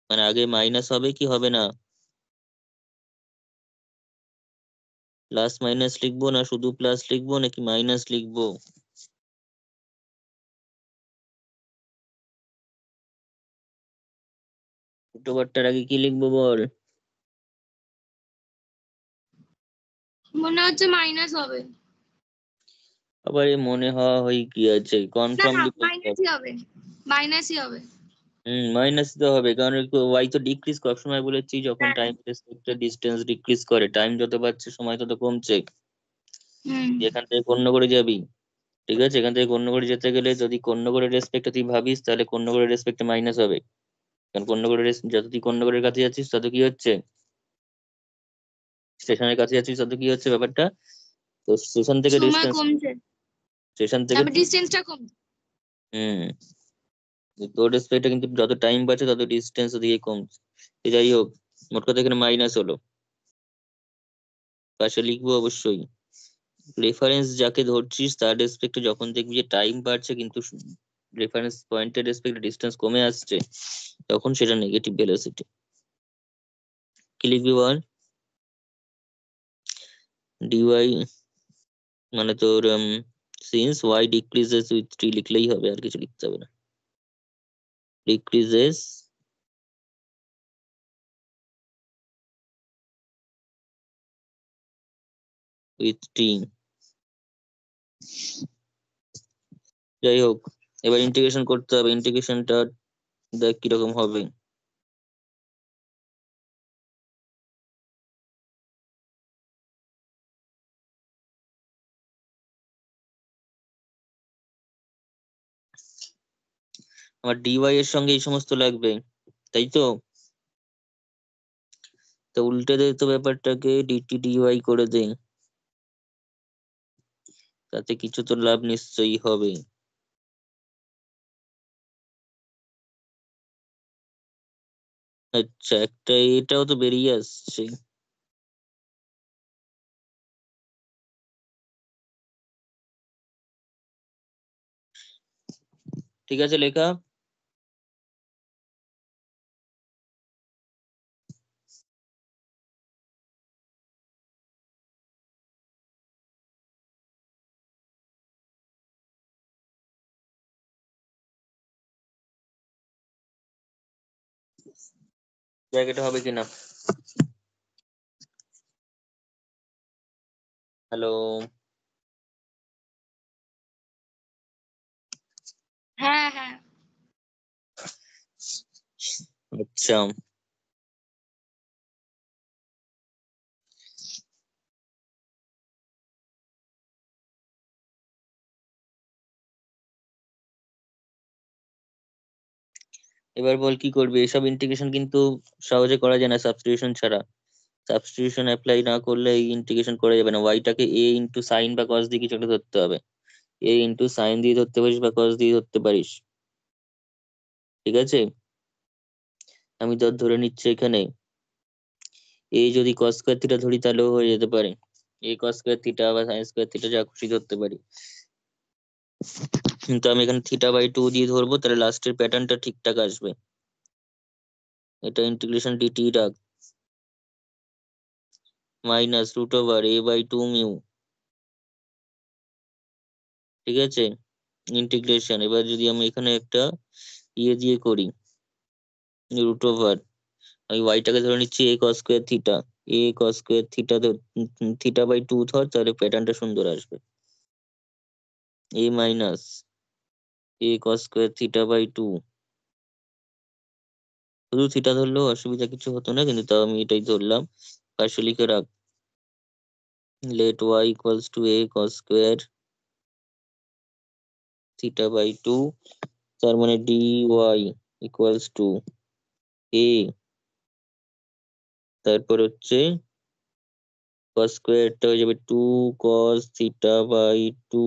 মানে আগে মাইনাস হবে কি হবে না, প্লাস মাইনাস লিখবো না শুধু প্লাস লিখবো নাকি মাইনাস লিখবো, ছোট বারটার আগে কি লিখবো বল। মনে হচ্ছে মাইনাস হবে। আবার এ মনে হওয়া হই কি আছে, না কনফার্মলি বলতে হবে। মাইনাসই হবে, মাইনাসই হবে। মাইনাস তো হবে, কারণ ওয়াই তো ডিক্রিজ করার সময় বলেছি, যখন হ্যাঁ। টাইম রেসপেক্টে ডিস্টেন্স ডিক্রিজ করে, টাইম যত বাড়ছে সময় তত কমছে, হুম। এখান থেকে গণ্য করে যাবি, ঠিক আছে, এখান থেকে গণ্য করে যেতে গেলে যদি গণ্য করে রেসপেক্টে তুই ভাবিস তাহলে গণ্য করে রেসপেক্টে মাইনাস হবে, কারণ গণ্য করে যত তুই গণ্য করে কাছে যাচ্ছিস তত কি হচ্ছে, স্টেশনের কাছে যাচ্ছিস তত কি হচ্ছে ব্যাপারটা, তো স্টেশন থেকে সময় ডিস্টেন্স, কমছে, স্টেশন থেকে তারপর ডিস্টেন্সটা কমছে। হুম তোর স্পিডটা কিন্তু যত টাইম বাড়ছে তত ডিস্টেন্স ওদিকে কমছে। তো যাই হোক, মোট কথা এখানে মাইনাস হলো, পাশে লিখবো অবশ্যই। রেফারেন্স যাকে ধরছিস তার রেসপেক্টে যখন দেখবি যে টাইম বাড়ছে কিন্তু রেফারেন্স পয়েন্টের রেসপেক্টে ডিস্টেন্স কমে আসছে, তখন সেটা নেগেটিভ ভেলোসিটি। কি লিখবি বল? ডিওয়াই মানে তোর সিন্স ওয়াই ডিক্রিজেস উইথ টি লিখলেই হবে, আর কিছু লিখতে হবে না। ডিক্রিজেস উইথ টি। যাই হোক, এবার ইন্টিগ্রেশন করতে হবে। ইন্টিগ্রেশনটা দেখ কিরকম হবে। আমার ডিওয়াই এর সঙ্গে এই সমস্ত লাগবে, তাই তো? তো উল্টে দে তো ব্যাপারটাকে, ডিটি ডিওয়াই করে দে, তাতে কিছু তো লাভ নিশ্চয়ই হবে। আচ্ছা, একটা এটাও তো বেরিয়ে আসছে। ঠিক আছে লেখা। জায়গাটা হবে কিনা। হ্যালো। হ্যাঁ হ্যাঁ। আচ্ছা, এবার বল কি করবি? এসব ইন্টিগ্রেশন কিন্তু সহজে করা যায় না সাবস্টিটিউশন ছাড়া। সাবস্টিটিউশন অ্যাপ্লাই না করলে এই ইন্টিগ্রেশন করা যাবে না। ওয়াইটাকে এ ইন্টু সাইন বা কস দিয়ে কিছু একটা ধরতে হবে। এ ইন্টু সাইন দিয়ে ধরতে পারিস বা কস দিয়ে ধরতে পারিস, ঠিক আছে? আমি ধরে নিচ্ছি এখানে এই যদি কস স্কয়ার থিটা ধরি তাহলেও হয়ে যেতে পারে। এ কস স্কয়ার থিটা বা সাইন স্কয়ার থিটা যা খুশি ধরতে পারি, কিন্তু আমি এখানে থিটা বাই টু দিয়ে ধরবো, তাহলে লাস্টের প্যাটার্নটা ঠিকঠাক আসবে। এটা ইন্টিগ্রেশন ডিটি রাখ, minus root over a by two mu, ঠিক আছে? ইন্টিগ্রেশন এবার যদি আমি এখানে একটা ইয়ে দিয়ে করি, রুট ওভার, আমি ওয়াইটাকে ধরে নিচ্ছি a cos square theta, a cos square theta theta by two ধর, তাহলে প্যাটার্নটা সুন্দর আসবে। A minus a cos square theta by two, শুধু থিটা ধরলেও অসুবিধা কিছু হতো না, কিন্তু তাও আমি এটাই ধরলাম। পাশে লিখে রাখ, let y equals to a cos square theta by two, তার মানে d y equals to a, তারপর হচ্ছে কস স্কয়ারটা হয়ে যাবে two cos theta by two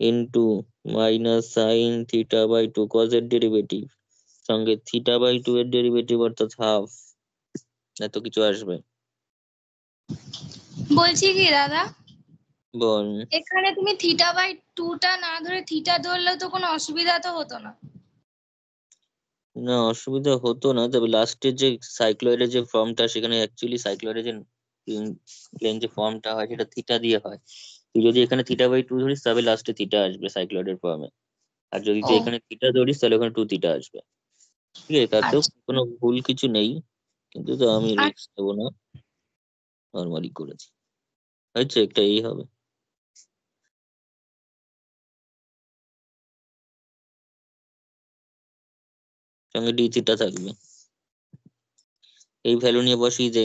into minus sine theta by two, cos এর ডেরিভেটিভ সঙ্গে থিটা বাই টু এর ডেরিভেটিভ অর্থাৎ হাফ, এত কিছু আসবে। বলছি কি দাদা, বল। এখানে তুমি থিটা বাই টুটা না ধরে থিটা ধরলেও তো কোনো অসুবিধা তো হতো না। না, অসুবিধা হতো না, তবে লাস্টের যে সাইক্লয়েডের যে ফর্মটা, সেখানে অ্যাকচুয়ালি সাইক্লয়েডের যে প্লেন যে ফর্মটা হয় সেটা থিটা দিয়ে হয়। তুই যদি এখানে থিটা বাই টু ধরিস তবে লাস্টে থিটা আসবে সাইক্লয়েডের ফর্মে, আর যদি তুই ও এখানে থিটা ধরিস তাহলে ওখানে টু থিটা আসবে। ঠিক আছে, তাতেও আচ্ছা। কোনো ভুল কিছু নেই, কিন্তু তো আমি আর রিস্ক নেবো না, নর্মালি করেছি। হচ্ছে একটা এই হবে, সঙ্গে ডি থিটা থাকবে। এই ভ্যালু নিয়ে বসিয়ে দে।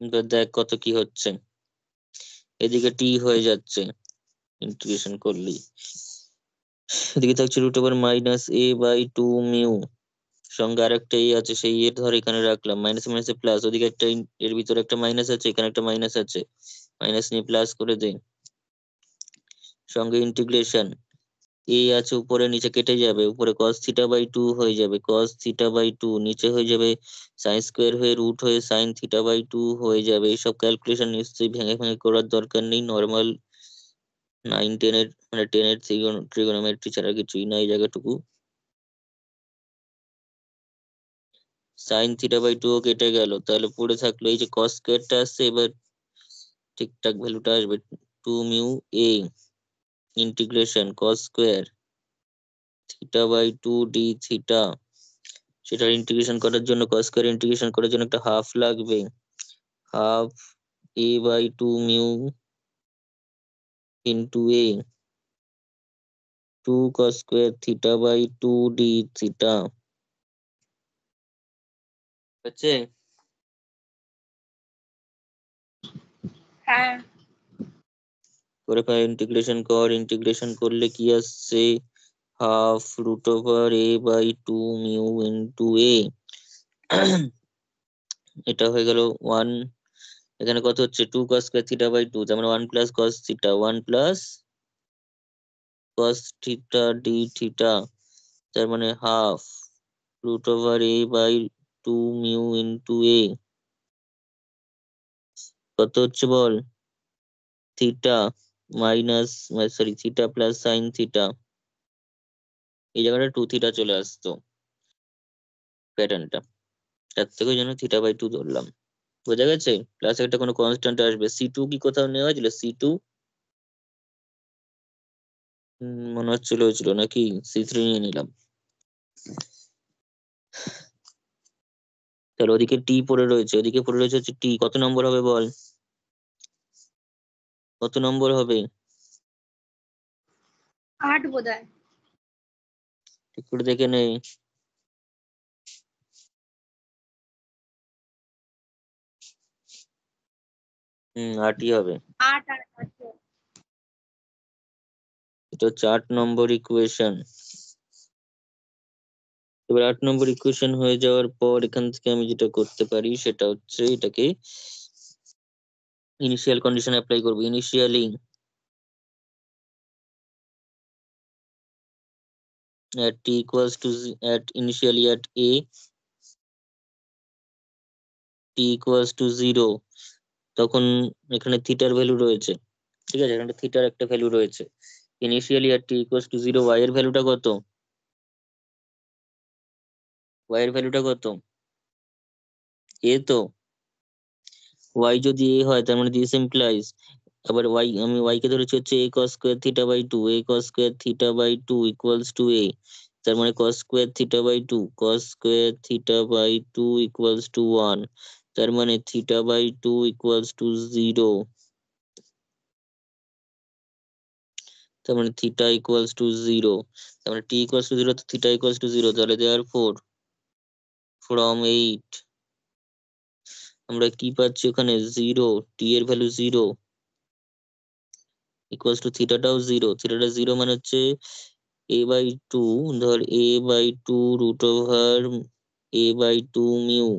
এবার দেখ কত কি হচ্ছে, এদিকে টি হয়ে যাচ্ছে ইন্টিগ্রেশন করলেই। এদিকে থাকছে root over minus a by two mu, সঙ্গে আরেকটা এ আছে, সেই এর ধর এখানে রাখলাম, মাইনাস মাইনাসে প্লাস, ওদিকে একটা এর ভিতরে একটা মাইনাস আছে, এখানে একটা মাইনাস আছে, মাইনাস নিয়ে প্লাস করে দে, সঙ্গে ইন্টিগ্রেশন, এ আছে উপরে, নিচে কেটে যাবে, উপরে cos থিটা বাই টু হয়ে যাবে, cos থিটা বাই টু, নিচে হয়ে যাবে সাইন স্কোয়ার হয়ে রুট হয়ে সাইন থিটা বাই টু হয়ে যাবে। এইসব ক্যালকুলেশন নিশ্চয়ই ভেঙে ভেঙে করার দরকার নেই, নর্মাল 9-10 এর মানে 10 এর ট্রিগোনোমেট্রি ছাড়া কিছুই না এই জায়গাটুকু। সাইন থিটা বাই টু কেটে গেল, তাহলে পড়ে থাকলো এই যে কস স্কোয়ারটা আসছে, এবার ঠিকঠাক ভ্যালুটা আসবে, two mu a integration cos square theta by two d theta, সেটার ইন্টিগ্রেশন করার জন্য কস স্কোয়ার ইন্টিগ্রেশন করার জন্য একটা হাফ লাগবে, half a by two mu into a, two cos square theta by two d theta হচ্ছে। হ্যাঁ। করে ফেল, ইন্টিগ্রেশন কর, ইন্টিগ্রেশন করলে কি আসছে, half root over a by two mu into a, এটা হয়ে গেল ওয়ান, এখানে কত হচ্ছে two cos square theta by two, তার মানে one plus cos theta, one plus cos theta d theta, তার মানে half root over a by two mu into a, কত হচ্ছে বল, theta minus, sorry theta plus sine theta, এই জায়গাটা two theta চলে আসতো প্যাটার্নটা, তার থেকেও যেন থিটা বাই টু ধরলাম, বোঝা গেছে। প্লাস একটা কোনো কনস্ট্যান্ট আসবে, সি টু কি কোথাও নেওয়া হয়েছিল, সি টু মনে হচ্ছিল হয়েছিল নাকি, সি থ্রি নিয়ে নিলাম, তাহলে ওদিকে টি পড়ে রয়েছে, ওদিকে পড়ে রয়েছে হচ্ছে টি, কত নম্বর হবে বল, কত নম্বর হবে, 8 বোধহয়। ঠিক করে দেখে নেই। আটই হবে, 8 আর 8। এটা হচ্ছে 8 নম্বর ইকুয়েশন। এবার 8 নম্বর ইকুয়েশন হয়ে যাওয়ার পর এখান থেকে আমি যেটা করতে পারি সেটা হচ্ছে এটাকে ইনিশিয়াল কন্ডিশন অ্যাপ্লাই করবো, initially at t equals to at initially at a t equals to 0, তখন এখানে থিটার ভ্যালু রয়েছে, ঠিক আছে, এখানে থিটার একটা ভ্যালু রয়েছে, initially at t equals to 0, y এর ভ্যালুটা কত, y এর ভ্যালুটা কত, a তো, y যদি a হয় তার মানে দিস ইমপ্লাইজ, আবার y আমি y কে ধরেছি হচ্ছে a cos square theta by two, a cos square theta by two equals to a, তার মানে cos square theta by two, cos square theta by two equals to 1, তার মানে theta by two equals to 0, তার মানে theta equals to 0, তার মানে টি equals to 0, তো theta equals to 0, তাহলে দেয়ার ফোর ফ্রম 8 আমরা কি পাচ্ছি ওখানে 0, টি এর ভ্যালু 0 ইকুয়ালস টু থিটাটাও 0, থিটাটা 0 মানে হচ্ছে এ বাই টু, ধর a by two root over a by two mu,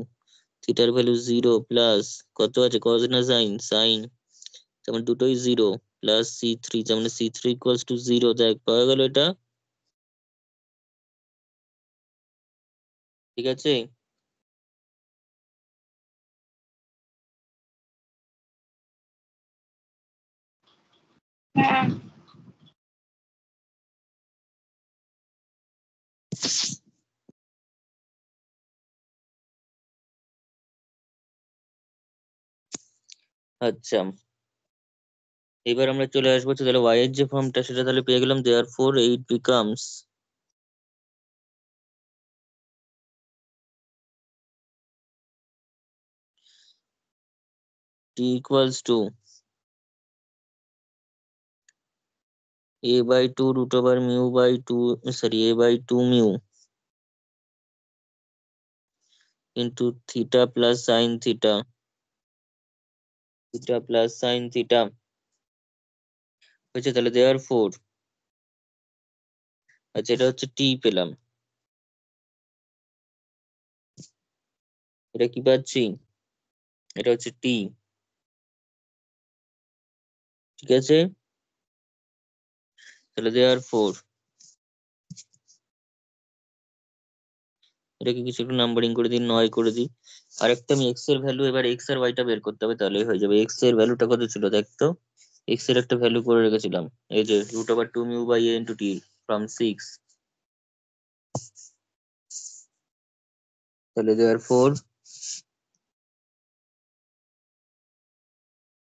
থিটার ভ্যালু 0 প্লাস কত আছে কজ না সাইন, সাইন, তার মানে দুটোই 0 প্লাস সি থ্রি, তার মানে সি থ্রি ইকুয়ালস টু 0, দেখ পাওয়া গেল এটা, ঠিক আছে। হ্যাঁ। আচ্ছা, এবার আমরা চলে আসবো হচ্ছে তাহলে y এর যে ফর্মটা সেটা তাহলে পেয়ে গেলাম, therefore eight becomes t equals to a by 2 root over mu by 2, sorry a by 2 mu into theta plus sin theta, theta plus sin theta হয়েছে, তাহলে দেয়ার ফোর আচ্ছা, এটা হচ্ছে টি পেলাম, এটা কি পাচ্ছি, এটা হচ্ছে টি। ঠিক আছে, তাহলে দেওয়ার ফোর, এটাকে কিছু একটু নাম্বারিং করে দিই, 9 করে দিই। আর একটা আমি এক্স এর ভ্যালু, এবার এক্স আর ওয়াইটা বের করতে হবে, তাহলেই হয়ে যাবে। এক্স এর ভ্যালুটা কত ছিল দেখতো, এক্স এর একটা ভ্যালু করে রেখেছিলাম, এই যে √2μ/a * t ফ্রম 6। তাহলে দেওয়ার ফোর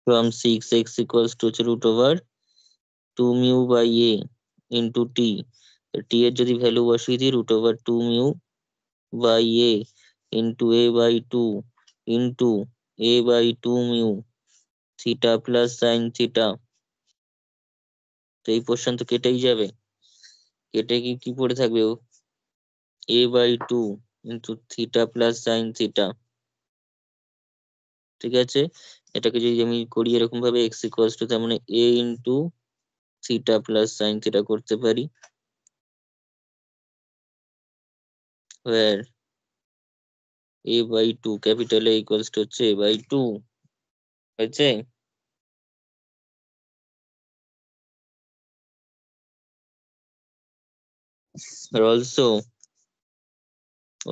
ফ্রম 6 x হচ্ছে √2μ/a * t। টি এর যদি ভ্যালু বসিয়ে দিই, √2μ/a * a/2 theta plus sine theta. তো এই পোর্শন তো কেটেই যাবে, কেটে কি কি পড়ে থাকবে, a/2 theta plus sine theta. ঠিক আছে, এটাকে যদি আমি করি এরকম ভাবে, x তার মানে a theta plus sine theta করতে পারি, where a/2 ক্যাপিটাল A হচ্ছে a/2 হয়েছে। আর অলসো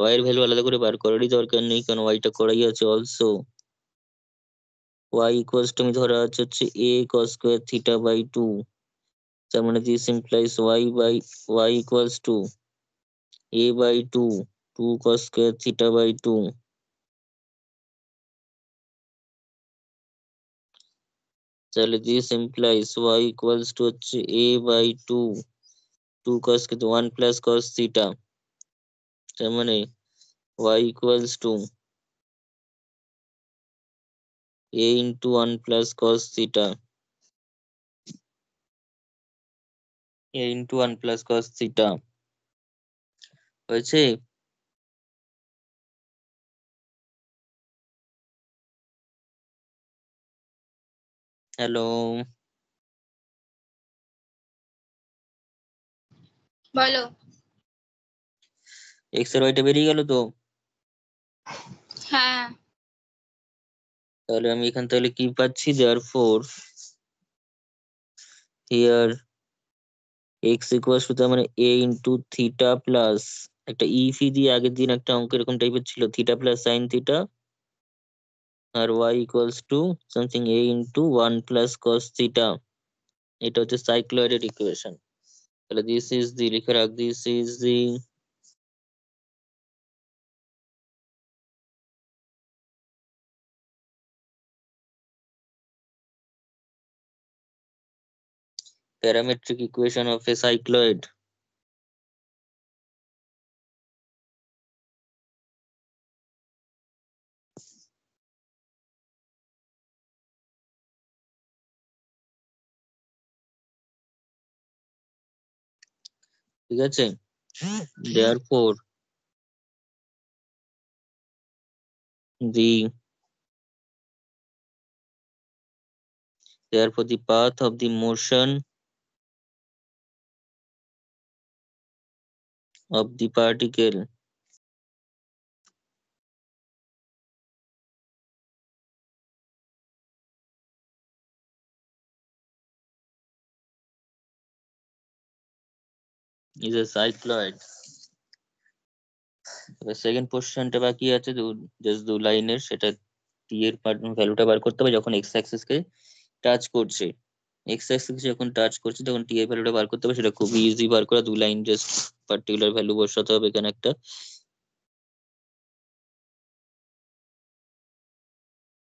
y এর ভ্যালু আলাদা করে বার করারই দরকার নেই, কারণ y টা করাই আছে। অলসো y আমি ধরা হচ্ছে a cos² θ/2, তার মানে this implies y equals two a/2 2 cos² θ/2। তাহলে this implies y equals to হচ্ছে a/2 2 cos 1 plus cos theta, তার মানে y equals to a * 1 plus cos theta, a * 1 plus cos theta হয়েছে। হ্যালো, বলো। X আর ওয়াইটা বেরিয়ে গেল তো। হ্যাঁ, তাহলে আমি এখান তাহলে কি পাচ্ছি, therefore here x equals to, তার মানে a * থিটা প্লাস, একটা ফি দিয়ে আগের দিন একটা অঙ্ক এরকম টাইপের ছিল, থিটা প্লাস সাইন থিটা, আর y equals to something a * 1 plus cos theta. এটা হচ্ছে সাইক্লয়েডের ইকুয়েশন। তাহলে দিস ইজ দি, লিখে রাখ, this is the parametric equation of a cycloid. ঠিক আছে, therefore the therefore the path of the motion of the particle is a cycloid। এবার second পোর্শনটা বাকি আছে, জাস্ট 2 লাইনের, সেটা টি এর ভ্যালুটা বার করতে হবে যখন এক্স অ্যাক্সিস কে টাচ করছে। এক্স অ্যাক্সিস যখন টাচ করছে তখন টি এর ভ্যালুটা বার করতে হবে, সেটা খুবই ইজি বার করা, 2 লাইন জাস্ট পার্টিকুলার ভ্যালু বসাতে হবে এখানে একটা।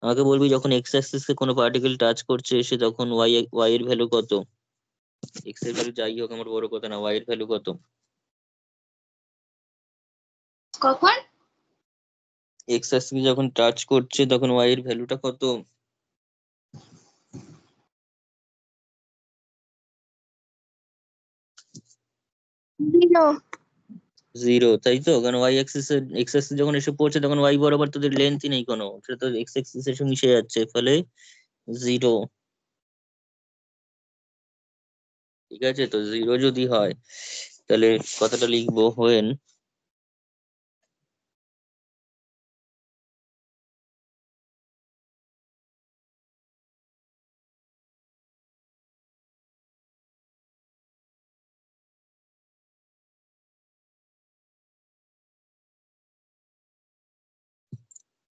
আমাকে বলবি যখন এক্স অ্যাক্সিস কে কোনো পার্টিকেল টাচ করছে সে, তখন ওয়াই এর ভ্যালু কত। এক্স এর ভ্যালু যাই হোক আমার বড় কথা না, ওয়াই এর ভ্যালু কত। কখন? এক্স অ্যাক্সিস যখন টাচ করছে তখন ওয়াই এর ভ্যালুটা কত। 0। 0, তাই তো, কারণ ওয়াই অ্যাক্সিস এক্স অ্যাক্সিস যখন এসে পড়ছে তখন ওয়াই বরাবর তোদের লেন্থই নেই কোনো, সেটা তো এক্স অ্যাক্সিস এসে মিশে যাচ্ছে, ফলে 0। ঠিক আছে, তো 0 যদি হয় তাহলে কথাটা লিখবো when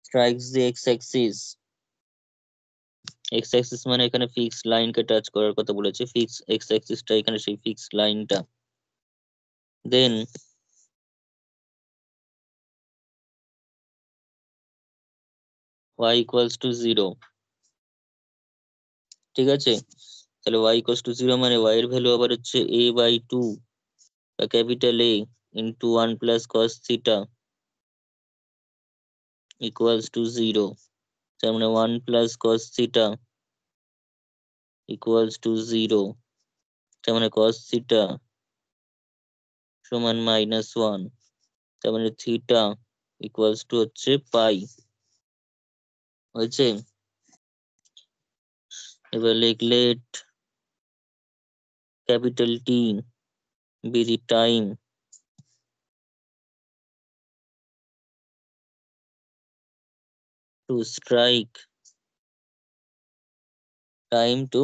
strikes the x-axis, x-axis মানে এখানে ফিক্স লাইনকে টাচ করার কথা বলেছে, ফিক্স x-axisটা এখানে সেই ফিক্স লাইনটা, দেন y equals to 0, ঠিক আছে? তাহলে y equals to 0 মানে y এর ভ্যালু আবার হচ্ছে a/2 বা capital A into 1 plus cos theta equals to 0, তার মানে 1 plus cos theta equals to 0, তার মানে cos থিটা সমান -1, তার মানে থিটা equals to হচ্ছে পাই, হয়েছে? এবার লিখলেট capital T be the time to strike, time to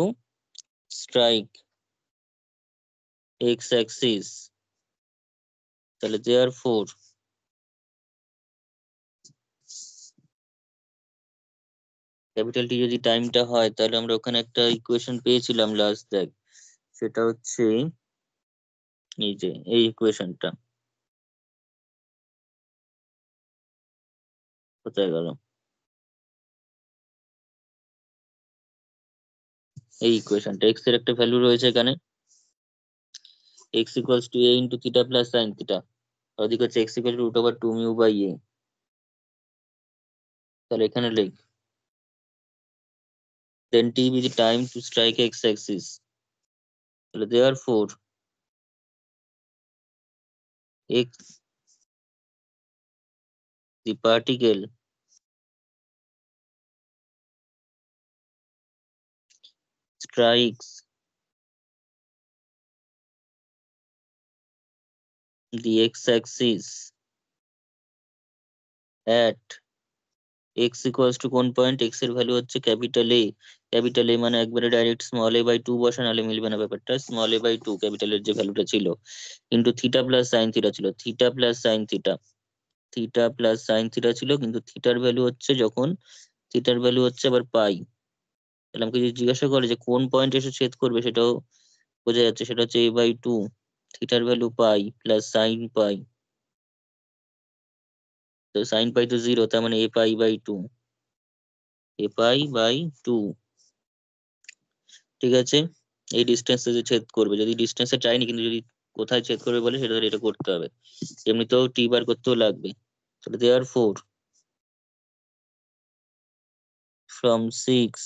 strike x-axis, তাহলে therefore ক্যাপিটাল T যদি টাইমটা হয় তাহলে আমরা ওখানে একটা ইকুয়েশন পেয়েছিলাম লাস্ট, দেখ সেটা হচ্ছে এই যে এই ইকুয়েশনটা, কোথায় গেল, এই ইকুয়েশনটা, x এর একটা ভ্যালু রয়েছে এখানে, x equals to a into theta plus sin theta, ওদিকে হচ্ছে x equals to √2 mu by a, তাহলে এখানে লিখ then t be the time to strike x-axis, তাহলে therefore x the particle strikes the x-axis at x equals to কোন point, x এর value হচ্ছে capital A, capital A মানে একবারে direct small a/2 বসান, নাহলে মিলবে না ব্যাপারটা, স্মল a/2 ক্যাপিটালের যে ভ্যালুটা ছিল into theta plus sine theta ছিল, theta plus sine theta, theta plus sine theta ছিল, কিন্তু থিটার ভ্যালু হচ্ছে যখন, থিটার ভ্যালু হচ্ছে আবার পাই, তাহলে আমাকে যদি জিজ্ঞাসা করে যে কোন পয়েন্ট এসে ছেদ করবে সেটাও বোঝা যাচ্ছে, সেটা হচ্ছে a/2, থিটার ভ্যালু পাই প্লাস সাইন পাই, তো সাইন পাই তো 0, তার মানে a π/2, a π/2, ঠিক আছে? এই ডিস্টেন্সে যে ছেদ করবে, যদি ডিস্টেন্সে চাইনি কিন্তু যদি কোথায় ছেদ করবে বলে সেটা এটা করতে হবে, এমনিতেও টি বার করতেও লাগবে, তাহলে therefore from 6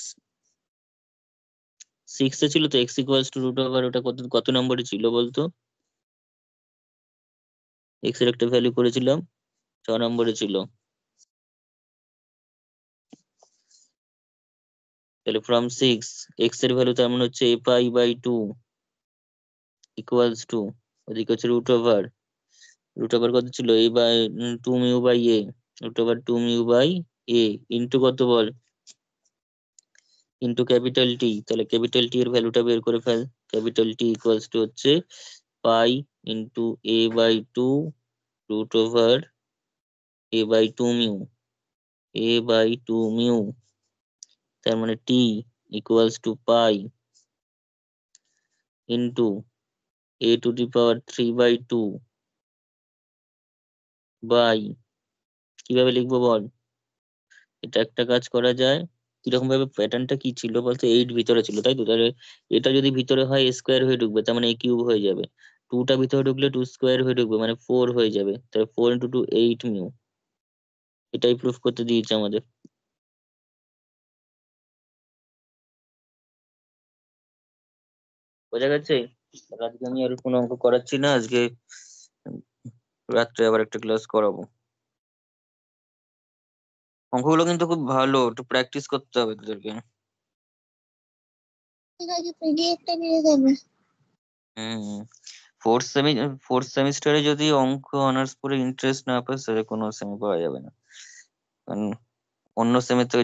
এ ছিল তো x equals to √, ওটা কত কত নম্বরে ছিল বলতো, x এর একটা ভ্যালু করেছিলাম 6 নম্বরে ছিল, তাহলে from 6 x এর ভ্যালু তার মানে হচ্ছে a π/2 equals to, ওদিকে হচ্ছে √, কত ছিল a/2 mu by a, √2 mu by a into কত বল, ইন্টু ক্যাপিটাল T, তাহলে ক্যাপিটাল T এর ভ্যালুটা বের করে fail, capital T equals to হচ্ছে pi into a/2 √a/2 mu, a/2 mu, তার মানে T equals to pi into a⁴ by, কিভাবে লিখবো বল, এটা একটা কাজ করা যায়, কিরকম ভাবে প্যাটার্নটা কি ছিল বলতে, 8 ভিতরে ছিল তাই তো, তাহলে এটা যদি ভিতরে হয় স্কোয়ার হয়ে ঢুকবে, তার মানে কিউব হয়ে যাবে, 2টা ভিতরে ঢুকলে 2 স্কোয়ার হয়ে ঢুকবে মানে 4 হয়ে যাবে, তাহলে 4 × 2 8 মিউ, এটাই প্রুফ করতে দিয়েছে আমাদের। বোঝা গেছে? আজকে আমি আর কোনো অঙ্ক করাচ্ছি না, আজকে রাত্রে আবার একটা ক্লাস করাবো, অঙ্কগুলো কিন্তু খুব ভালো, একটু প্র্যাকটিস করতে হবে তোদেরকে। ঠিক আছে, পিডিএফটা দিয়ে দেবে। হুম, ফোর্থ সেমিস্টারে যদি অঙ্ক অনার্স পড়ে ইন্টারেস্ট না পাস তাহলে কোনো সেমে পাওয়া যাবে না, কারণ অন্য সেমের থেকে